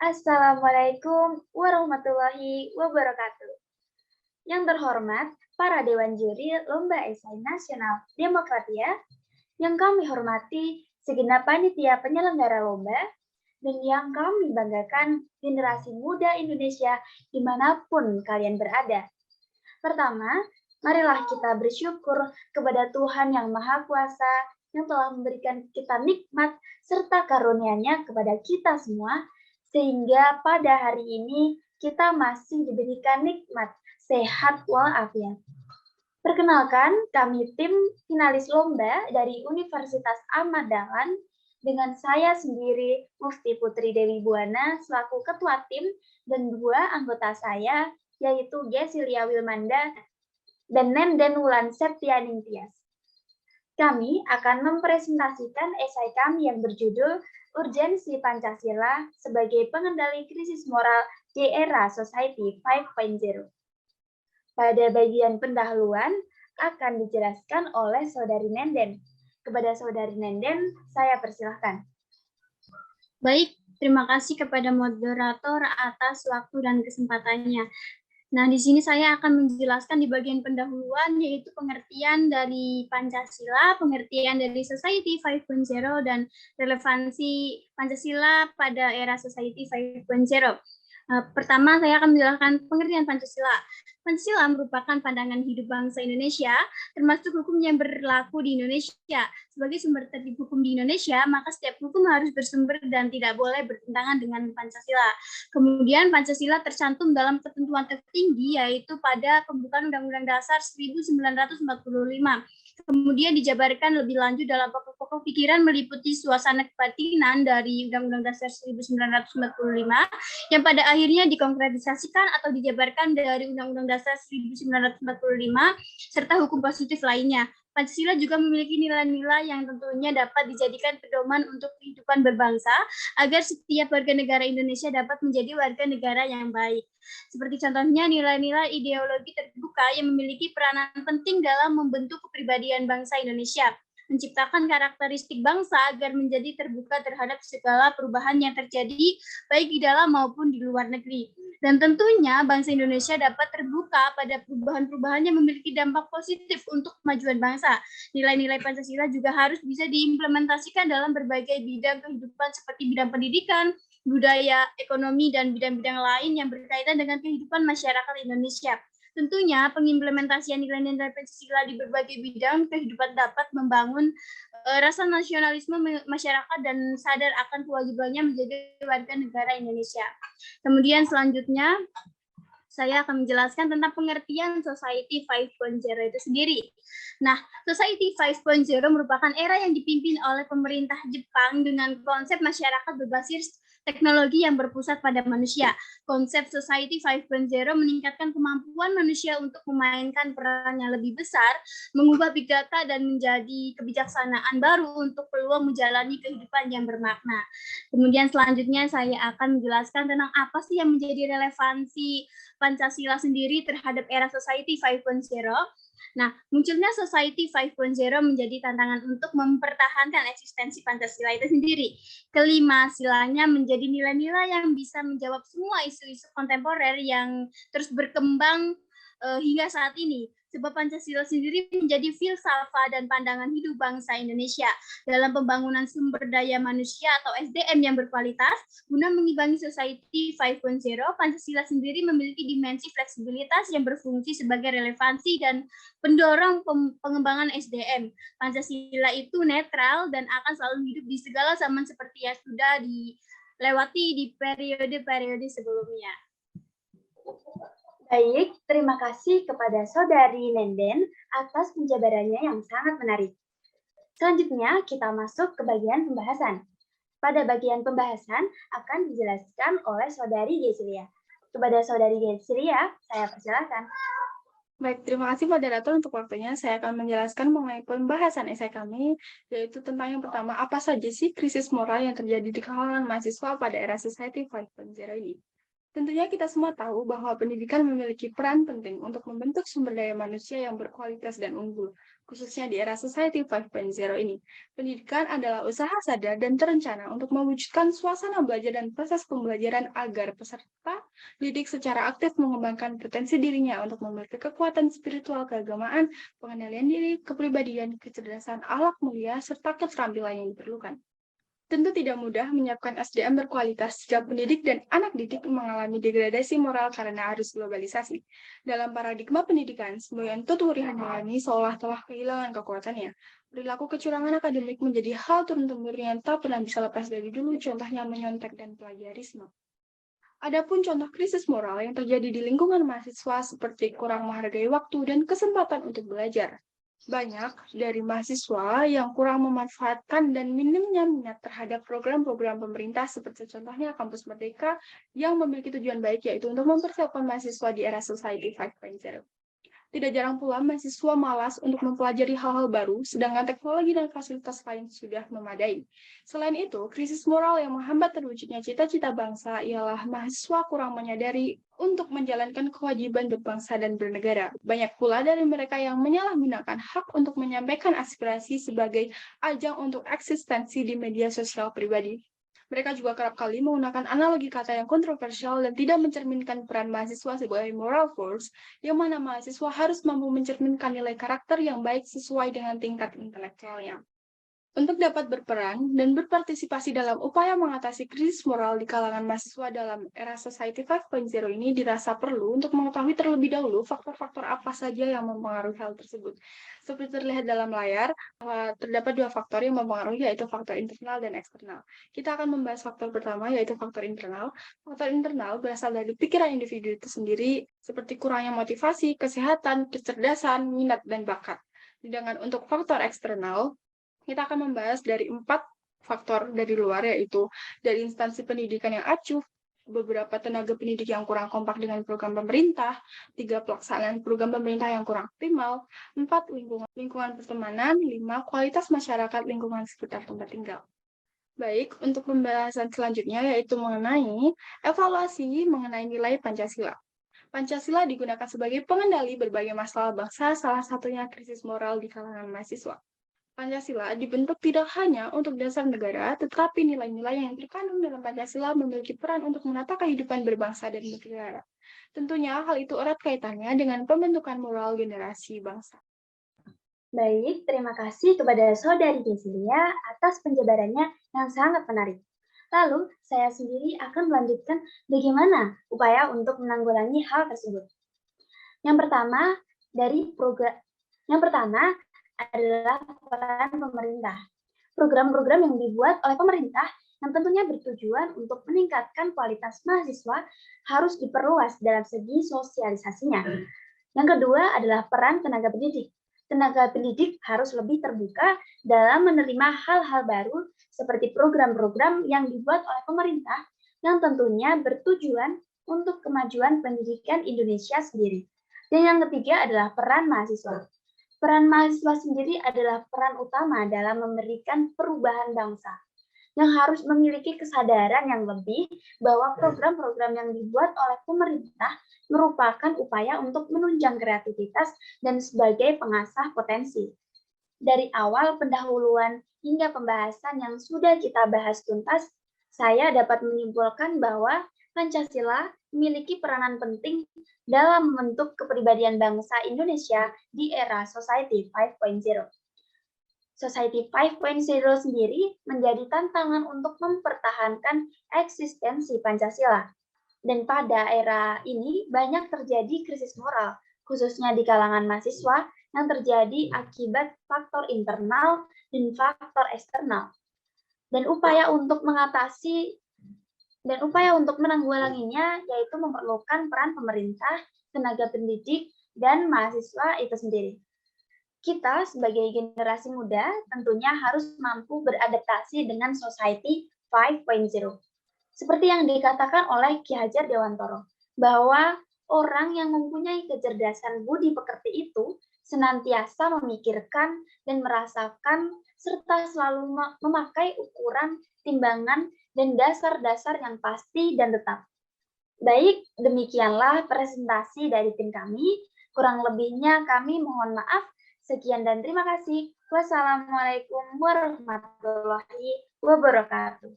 Assalamualaikum warahmatullahi wabarakatuh. Yang terhormat, para Dewan Juri Lomba Esai Nasional Demokratia, yang kami hormati segenap panitia penyelenggara lomba, dan yang kami banggakan generasi muda Indonesia dimanapun kalian berada. Pertama, marilah kita bersyukur kepada Tuhan Yang Maha Kuasa yang telah memberikan kita nikmat serta karunia-Nya kepada kita semua, sehingga pada hari ini kita masih diberikan nikmat, sehat walafiat. Perkenalkan, kami tim finalis lomba dari Universitas Ahmad Dahlan dengan saya sendiri, Mufti Putri Dewi Buana, selaku ketua tim, dan dua anggota saya, yaitu Gesilia Wilmanda dan Nenden Wulan Septianing Tias. Kami akan mempresentasikan esai kami yang berjudul Urgensi Pancasila sebagai Pengendali Krisis Moral di Era Society 5.0. Pada bagian pendahuluan akan dijelaskan oleh Saudari Nenden. Kepada Saudari Nenden, saya persilahkan. Baik, terima kasih kepada moderator atas waktu dan kesempatannya. Nah, di sini saya akan menjelaskan di bagian pendahuluan, yaitu pengertian dari Pancasila, pengertian dari Society 5.0, dan relevansi Pancasila pada era Society 5.0. Pertama, saya akan menjelaskan pengertian Pancasila. Pancasila merupakan pandangan hidup bangsa Indonesia, termasuk hukum yang berlaku di Indonesia. Sebagai sumber tertib hukum di Indonesia, maka setiap hukum harus bersumber dan tidak boleh bertentangan dengan Pancasila. Kemudian Pancasila tercantum dalam ketentuan tertinggi, yaitu pada pembukaan Undang-Undang Dasar 1945. Kemudian dijabarkan lebih lanjut dalam pokok-pokok pikiran meliputi suasana kebatinan dari Undang-Undang Dasar 1945 yang pada akhirnya dikonkretisasikan atau dijabarkan dari Undang-Undang Dasar 1945 serta hukum positif lainnya. Pancasila juga memiliki nilai-nilai yang tentunya dapat dijadikan pedoman untuk kehidupan berbangsa agar setiap warga negara Indonesia dapat menjadi warga negara yang baik. Seperti contohnya nilai-nilai ideologi terbuka yang memiliki peranan penting dalam membentuk kepribadian bangsa Indonesia, menciptakan karakteristik bangsa agar menjadi terbuka terhadap segala perubahan yang terjadi baik di dalam maupun di luar negeri. Dan tentunya bangsa Indonesia dapat terbuka pada perubahan-perubahan yang memiliki dampak positif untuk kemajuan bangsa. Nilai-nilai Pancasila juga harus bisa diimplementasikan dalam berbagai bidang kehidupan seperti bidang pendidikan, budaya, ekonomi, dan bidang-bidang lain yang berkaitan dengan kehidupan masyarakat Indonesia. Tentunya pengimplementasian nilai-nilai Pancasila di berbagai bidang kehidupan dapat membangun rasa nasionalisme masyarakat dan sadar akan kewajibannya menjadi warga negara Indonesia. Kemudian selanjutnya saya akan menjelaskan tentang pengertian Society 5.0 itu sendiri. Nah, Society 5.0 merupakan era yang dipimpin oleh pemerintah Jepang dengan konsep masyarakat berbasis teknologi yang berpusat pada manusia. Konsep Society 5.0 meningkatkan kemampuan manusia untuk memainkan peran yang lebih besar, mengubah big data dan menjadi kebijaksanaan baru untuk peluang menjalani kehidupan yang bermakna. Kemudian selanjutnya saya akan menjelaskan tentang apa sih yang menjadi relevansi Pancasila sendiri terhadap era Society 5.0. Nah, munculnya Society 5.0 menjadi tantangan untuk mempertahankan eksistensi Pancasila itu sendiri. Kelima, silanya menjadi nilai-nilai yang bisa menjawab semua isu-isu kontemporer yang terus berkembang hingga saat ini. Sebab Pancasila sendiri menjadi filsafat dan pandangan hidup bangsa Indonesia dalam pembangunan sumber daya manusia atau SDM yang berkualitas. Guna mengimbangi Society 5.0, Pancasila sendiri memiliki dimensi fleksibilitas yang berfungsi sebagai relevansi dan pendorong pengembangan SDM. Pancasila itu netral dan akan selalu hidup di segala zaman seperti yang sudah dilewati di periode-periode sebelumnya. Baik, terima kasih kepada Saudari Nenden atas penjabarannya yang sangat menarik. Selanjutnya, kita masuk ke bagian pembahasan. Pada bagian pembahasan akan dijelaskan oleh Saudari Gesilia. Kepada Saudari Gesilia, saya persilakan. Baik, terima kasih moderator untuk waktunya. Saya akan menjelaskan mengenai pembahasan esai kami, yaitu tentang yang pertama, apa saja sih krisis moral yang terjadi di kalangan mahasiswa pada era Society 5.0 ini. Tentunya kita semua tahu bahwa pendidikan memiliki peran penting untuk membentuk sumber daya manusia yang berkualitas dan unggul. Khususnya di era Society 5.0 ini. Pendidikan adalah usaha sadar dan terencana untuk mewujudkan suasana belajar dan proses pembelajaran agar peserta didik secara aktif mengembangkan potensi dirinya untuk memiliki kekuatan spiritual keagamaan, pengendalian diri, kepribadian, kecerdasan, akhlak mulia, serta keterampilan yang diperlukan. Tentu tidak mudah menyiapkan SDM berkualitas jika pendidik dan anak didik mengalami degradasi moral karena arus globalisasi. Dalam paradigma pendidikan, semboyan tuturi handayani seolah telah kehilangan kekuatannya. Perilaku kecurangan akademik menjadi hal turun-temurun yang tak pernah bisa lepas dari dulu, contohnya menyontek dan plagiarisme. Adapun contoh krisis moral yang terjadi di lingkungan mahasiswa seperti kurang menghargai waktu dan kesempatan untuk belajar. Banyak dari mahasiswa yang kurang memanfaatkan dan minimnya minat terhadap program-program pemerintah seperti contohnya Kampus Merdeka yang memiliki tujuan baik yaitu untuk mempersiapkan mahasiswa di era Society 5.0. Tidak jarang pula mahasiswa malas untuk mempelajari hal-hal baru, sedangkan teknologi dan fasilitas lain sudah memadai. Selain itu, krisis moral yang menghambat terwujudnya cita-cita bangsa ialah mahasiswa kurang menyadari untuk menjalankan kewajiban berbangsa dan bernegara. Banyak pula dari mereka yang menyalahgunakan hak untuk menyampaikan aspirasi sebagai ajang untuk eksistensi di media sosial pribadi. Mereka juga kerap kali menggunakan analogi kata yang kontroversial dan tidak mencerminkan peran mahasiswa sebagai moral force, yang mana mahasiswa harus mampu mencerminkan nilai karakter yang baik sesuai dengan tingkat intelektualnya. Untuk dapat berperan dan berpartisipasi dalam upaya mengatasi krisis moral di kalangan mahasiswa dalam era Society 5.0 ini dirasa perlu untuk mengetahui terlebih dahulu faktor-faktor apa saja yang mempengaruhi hal tersebut. Seperti terlihat dalam layar, terdapat dua faktor yang mempengaruhi, yaitu faktor internal dan eksternal. Kita akan membahas faktor pertama, yaitu faktor internal. Faktor internal berasal dari pikiran individu itu sendiri, seperti kurangnya motivasi, kesehatan, kecerdasan, minat, dan bakat. Sedangkan untuk faktor eksternal, kita akan membahas dari 4 faktor dari luar, yaitu dari instansi pendidikan yang acuh, beberapa tenaga pendidik yang kurang kompak dengan program pemerintah, 3 pelaksanaan program pemerintah yang kurang optimal, 4 lingkungan pertemanan, 5 kualitas masyarakat lingkungan sekitar tempat tinggal. Baik, untuk pembahasan selanjutnya yaitu mengenai evaluasi mengenai nilai Pancasila. Pancasila digunakan sebagai pengendali berbagai masalah bangsa, salah satunya krisis moral di kalangan mahasiswa. Pancasila dibentuk tidak hanya untuk dasar negara, tetapi nilai-nilai yang terkandung dalam Pancasila memiliki peran untuk menata kehidupan berbangsa dan bernegara. Tentunya hal itu erat kaitannya dengan pembentukan moral generasi bangsa. Baik, terima kasih kepada Saudari Desilia atas penjabarannya yang sangat menarik. Lalu, saya sendiri akan melanjutkan bagaimana upaya untuk menanggulangi hal tersebut. Yang pertama adalah peran pemerintah. Program-program yang dibuat oleh pemerintah yang tentunya bertujuan untuk meningkatkan kualitas mahasiswa harus diperluas dalam segi sosialisasinya. Yang kedua adalah peran tenaga pendidik. Tenaga pendidik harus lebih terbuka dalam menerima hal-hal baru seperti program-program yang dibuat oleh pemerintah yang tentunya bertujuan untuk kemajuan pendidikan Indonesia sendiri. Dan yang ketiga adalah peran mahasiswa. Peran mahasiswa sendiri adalah peran utama dalam memberikan perubahan bangsa, yang harus memiliki kesadaran yang lebih bahwa program-program yang dibuat oleh pemerintah merupakan upaya untuk menunjang kreativitas dan sebagai pengasah potensi. Dari awal pendahuluan hingga pembahasan yang sudah kita bahas tuntas, saya dapat menyimpulkan bahwa Pancasila memiliki peranan penting dalam membentuk kepribadian bangsa Indonesia di era Society 5.0. Society 5.0 sendiri menjadi tantangan untuk mempertahankan eksistensi Pancasila. Dan pada era ini banyak terjadi krisis moral, khususnya di kalangan mahasiswa yang terjadi akibat faktor internal dan faktor eksternal. Dan upaya untuk menanggulanginya yaitu memerlukan peran pemerintah, tenaga pendidik, dan mahasiswa itu sendiri. Kita sebagai generasi muda tentunya harus mampu beradaptasi dengan Society 5.0. Seperti yang dikatakan oleh Ki Hajar Dewantoro, bahwa orang yang mempunyai kecerdasan budi pekerti itu senantiasa memikirkan dan merasakan serta selalu memakai ukuran, timbangan, dan dasar-dasar yang pasti dan tetap. Baik, demikianlah presentasi dari tim kami. Kurang lebihnya kami mohon maaf. Sekian dan terima kasih. Wassalamualaikum warahmatullahi wabarakatuh.